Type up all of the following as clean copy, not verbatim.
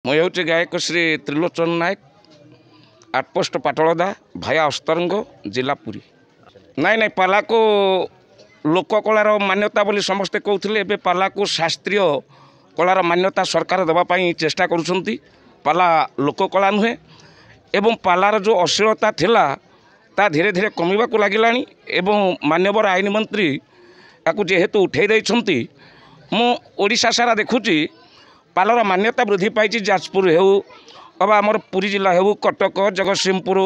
ମୁଁ ହେଉଛି ଗାୟକ ଶ୍ରୀ ତ୍ରିଲୋଚନ ନାୟକ ଆଟପୋଷ୍ଟ ପାଟଳଦା ଭାୟା ଅସ୍ତରଙ୍ଗ ଜିଲ୍ଲା ପୁରୀ। ନାଇଁ ପାଲାକୁ ଲୋକକଳାର ମାନ୍ୟତା ବୋଲି ସମସ୍ତେ କହୁଥିଲେ, ଏବେ ପାଲାକୁ ଶାସ୍ତ୍ରୀୟ କଳାର ମାନ୍ୟତା ସରକାର ଦେବା ପାଇଁ ଚେଷ୍ଟା କରୁଛନ୍ତି। ପାଲା ଲୋକକଳା ନୁହେଁ ଏବଂ ପାଲାର ଯେଉଁ ଅଶ୍ଳୀଳତା ଥିଲା ତା ଧୀରେ ଧୀରେ କମିବାକୁ ଲାଗିଲାଣି ଏବଂ ମାନ୍ୟବର ଆଇନ ମନ୍ତ୍ରୀ ତାକୁ ଯେହେତୁ ଉଠାଇ ଦେଇଛନ୍ତି, ମୁଁ ଓଡ଼ିଶା ସାରା ଦେଖୁଛି ପାଲାର ମାନ୍ୟତା ବୃଦ୍ଧି ପାଇଛି। ଯାଜପୁର ହେଉ ଅବା ଆମର ପୁରୀ ଜିଲ୍ଲା ହେଉ, କଟକ, ଜଗତସିଂହପୁର,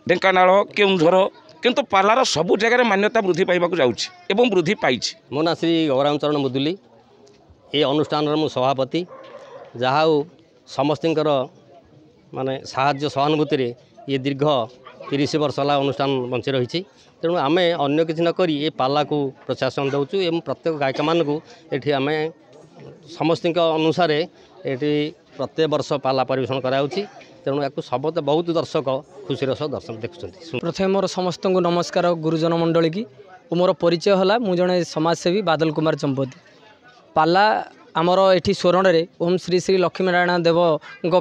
ଢେଙ୍କାନାଳ, କେଉଁଝର, କିନ୍ତୁ ପାଲାର ସବୁ ଜାଗାରେ ମାନ୍ୟତା ବୃଦ୍ଧି ପାଇବାକୁ ଯାଉଛି ଏବଂ ବୃଦ୍ଧି ପାଇଛି। ମୋ ନାଁ ଶ୍ରୀ ଗୌରାମଚରଣ ମୁଦୁଲି। ଏ ଅନୁଷ୍ଠାନର ମୁଁ ସଭାପତି। ଯାହା ହେଉ ସମସ୍ତଙ୍କର ମାନେ ସାହାଯ୍ୟ ସହାନୁଭୂତିରେ ଏ ଦୀର୍ଘ 30 ବର୍ଷ ହେଲା ଅନୁଷ୍ଠାନ ବଞ୍ଚି ରହିଛି। ତେଣୁ ଆମେ ଅନ୍ୟ କିଛି ନ କରି ଏ ପାଲାକୁ ପ୍ରଶାସନ ଦେଉଛୁ ଏବଂ ପ୍ରତ୍ୟେକ ଗାୟକମାନଙ୍କୁ ଏଠି ଆମେ ସମସ୍ତଙ୍କ ଅନୁସାରେ ଏଠି ପ୍ରତ୍ୟେକ ବର୍ଷ ପାଲା ପରିବେଷଣ କରାଯାଉଛି। ତେଣୁ ୟାକୁ ସମସ୍ତେ ବହୁତ ଦର୍ଶକ ଖୁସିର ସହ ଦର୍ଶନ ଦେଖୁଛନ୍ତି। प्रथम मोर समस्त को नमस्कार गुरुजन मंडली की मोर परिचय है। मुझे जड़े समाजसेवी बादल कुमार चंपती। पाला आमर एठी स्वर्ण रे ओम श्री श्री लक्ष्मीनारायण देव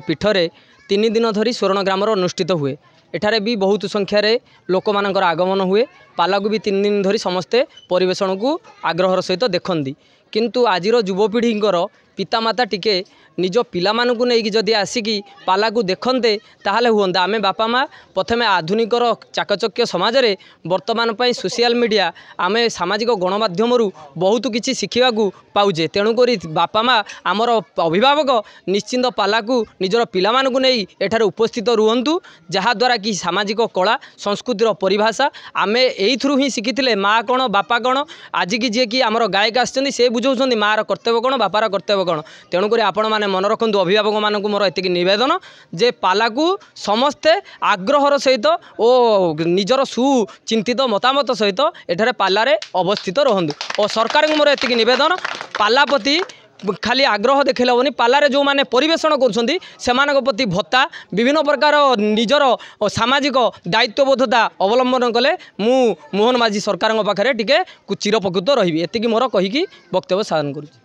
पीठरे 3 दिन धरी स्वर्ण ग्रामर अनुष्ठित हुए। एठारे भी बहुत संख्यार लोक मानकर आगमन हुए। पाला को भी 3 दिन धरी समस्ते परिवेषण को आग्रहर सहित देखती। किंतु आजिर युवपीढ़ीर पितामाता टिके निज पिलामानकु नेइकी जदि आसिकी पाला को देखते ताहले हुंदा। आमे बापा माँ प्रथमे आधुनिकर चाकचक्य समाज रे वर्तमान पई सोशल मीडिया आमे सामाजिक गणमाध्यम बहुत किछि शिखिबा को पाउजे। तेणुकरी बापा माँ आमर अभिभावक निश्चिंत पाला को निजर पिलामानकु नेई एठारे उपस्थित रुहंतु, जहाद्वारा कि सामाजिक कला संस्कृतिर परिभाषा आमे एइथुरु ही शिखिथिले। माँ कौन बापा कौन आज की जी कि आमर गायक आछन्ती से बुझाउछन्ती माँ कर्तव्य कौन बापार कर्तव्य कौन। तेणुकरी आपण माने मन रखु अभिभावक मानक मोर एतिक निवेदन जे पाला को समस्ते आग्रहर सहित और निजर सुचिंतित मतामत सहित एठारे पालारे अवस्थित रहंतु। और सरकार को मोर एतिक निवेदन पाला प्रति खाली आग्रह देखले हेनी, पालारे जो माने परिवेषण करुछन्ती सेमानक प्रति भत्ता विभिन्न प्रकार निजर सामाजिक दायित्वबोधता अवलंबन कले मु मोहन माझी सरकार पाखे टिके चिरपकृत रही। एतिक मोर कहीकि वक्तव्य साधन करुछि।